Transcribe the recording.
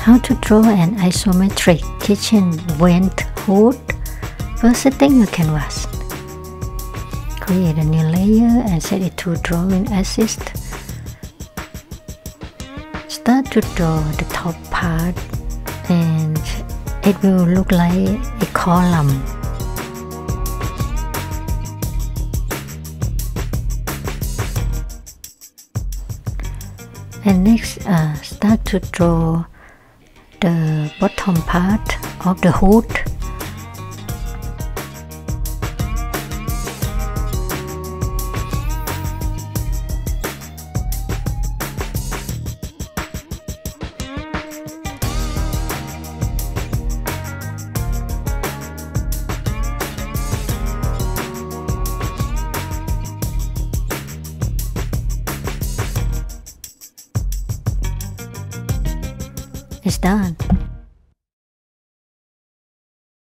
How to draw an isometric kitchen vent hood. First, setting your canvas. Create a new layer and set it to drawing assist. Start to draw the top part and it will look like a column. And next, start to draw the bottom part of the hood. It's done.